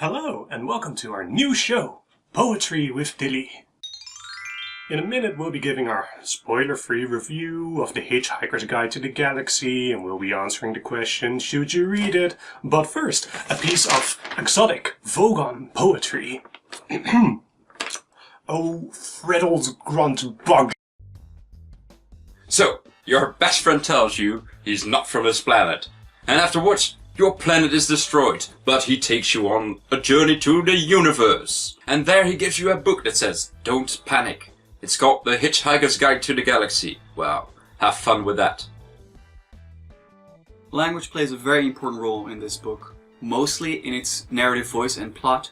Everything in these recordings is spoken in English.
Hello and welcome to our new show, Poetry with Dilly. In a minute we'll be giving our spoiler-free review of the Hitchhiker's Guide to the Galaxy and we'll be answering the question, should you read it? But first, a piece of exotic Vogon poetry. Oh, Freddle's grunt bug. So, your best friend tells you he's not from this planet, and afterwards your planet is destroyed, but he takes you on a journey to the universe. And there he gives you a book that says, don't panic. It's called The Hitchhiker's Guide to the Galaxy. Well, have fun with that. Language plays a very important role in this book, mostly in its narrative voice and plot.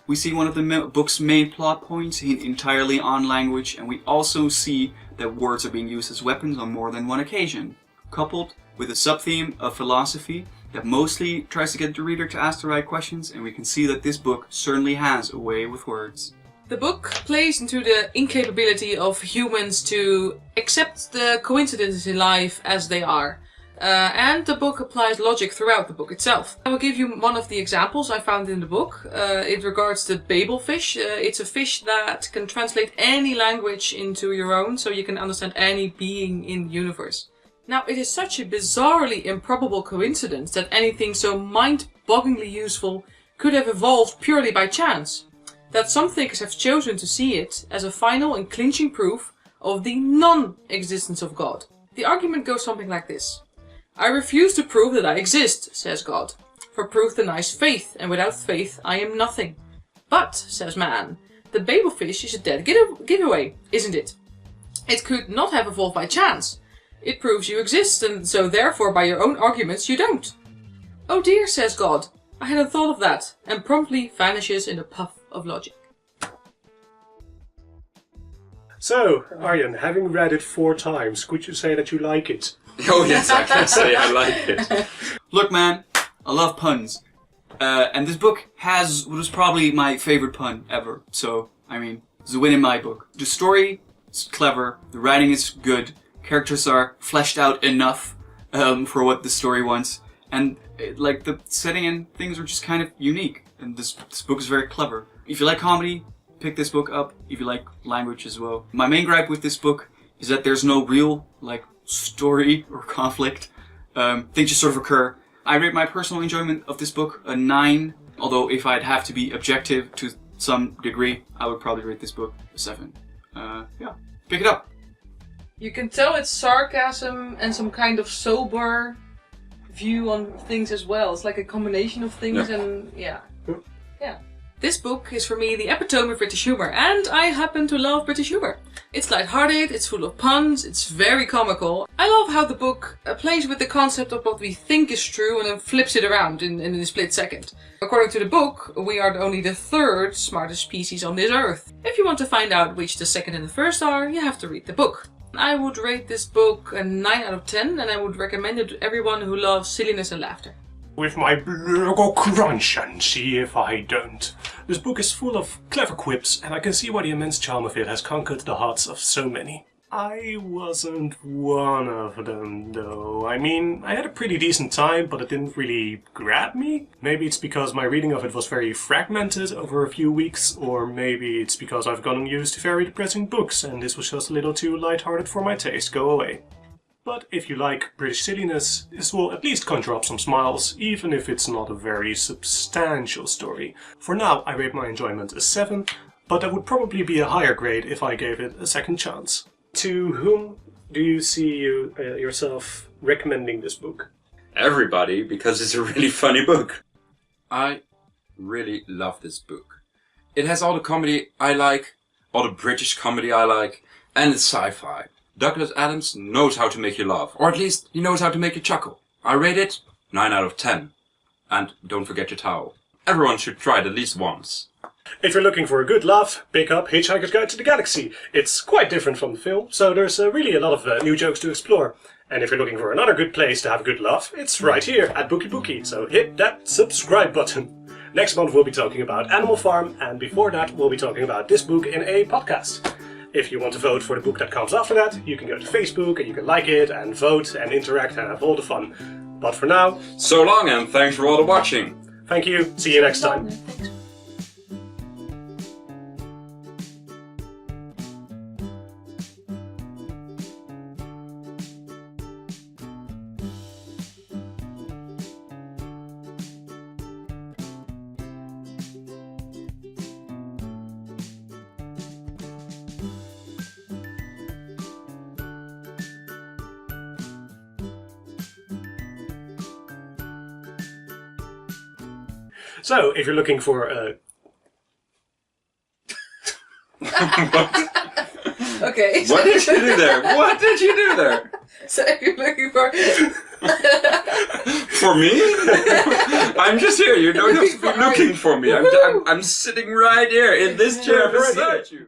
We see one of the book's main plot points entirely on language, and we also see that words are being used as weapons on more than one occasion, coupled with a sub-theme of philosophy that mostly tries to get the reader to ask the right questions, and we can see that this book certainly has a way with words. The book plays into the incapability of humans to accept the coincidences in life as they are. And the book applies logic throughout the book itself. I will give you one of the examples I found in the book. It regards the babelfish. It's a fish that can translate any language into your own, so you can understand any being in the universe. Now, it is such a bizarrely improbable coincidence that anything so mind-bogglingly useful could have evolved purely by chance, that some thinkers have chosen to see it as a final and clinching proof of the non-existence of God. The argument goes something like this. I refuse to prove that I exist, says God. For proof denies faith, and without faith I am nothing. But, says man, the babelfish is a dead giveaway, isn't it? It could not have evolved by chance. It proves you exist, and so therefore by your own arguments you don't. Oh dear, says God, I hadn't thought of that, and promptly vanishes in a puff of logic. So, Arjen, having read it 4 times, could you say that you like it? Oh yes, I can say I like it. Look man, I love puns. And this book has what was probably my favorite pun ever. So, I mean, it's a win in my book. The story is clever, the writing is good, characters are fleshed out enough for what the story wants. And like the setting and things are just kind of unique. And this book is very clever. If you like comedy, pick this book up. If you like language as well. My main gripe with this book is that there's no real story or conflict. Things just sort of occur. I rate my personal enjoyment of this book a 9. Although if I'd have to be objective to some degree, I would probably rate this book a 7. Yeah, pick it up. You can tell it's sarcasm and some kind of sober view on things as well. It's like a combination of things and yeah. This book is for me the epitome of British humor, and I happen to love British humor. It's lighthearted, it's full of puns, it's very comical. I love how the book plays with the concept of what we think is true and then flips it around in a split second. According to the book, we are only the 3rd smartest species on this earth. If you want to find out which the 2nd and the 1st are, you have to read the book. I would rate this book a 9 out of 10, and I would recommend it to everyone who loves silliness and laughter. With my blurgle crunch and see if I don't. This book is full of clever quips, and I can see why the immense charm of it has conquered the hearts of so many. I wasn't one of them, though. I mean, I had a pretty decent time, but it didn't really grab me. Maybe it's because my reading of it was very fragmented over a few weeks, or maybe it's because I've gotten used to very depressing books, and this was just a little too lighthearted for my taste. Go away. But if you like British silliness, this will at least conjure up some smiles, even if it's not a very substantial story. For now, I rate my enjoyment a 7, but that would probably be a higher grade if I gave it a second chance. To whom do you see yourself recommending this book? Everybody, because it's a really funny book. I really love this book. It has all the comedy I like, all the British comedy I like, and it's sci-fi. Douglas Adams knows how to make you laugh, or at least he knows how to make you chuckle. I rate it 9 out of 10. And don't forget your towel. Everyone should try it at least once. If you're looking for a good laugh, pick up Hitchhiker's Guide to the Galaxy. It's quite different from the film, so there's really a lot of new jokes to explore. And if you're looking for another good place to have a good laugh, it's right here at Bookie Bookie, so hit that subscribe button. Next month we'll be talking about Animal Farm, and before that we'll be talking about this book in a podcast. If you want to vote for the book that comes after that, you can go to Facebook and you can like it and vote and interact and have all the fun. But for now, so long and thanks for all the watching. Thank you, see you next time. Thanks. So, if you're looking for Okay. What did you do there? What did you do there? So if you're looking for... For me? I'm just here. You don't have to be looking for me. I'm sitting right here in this chair beside you.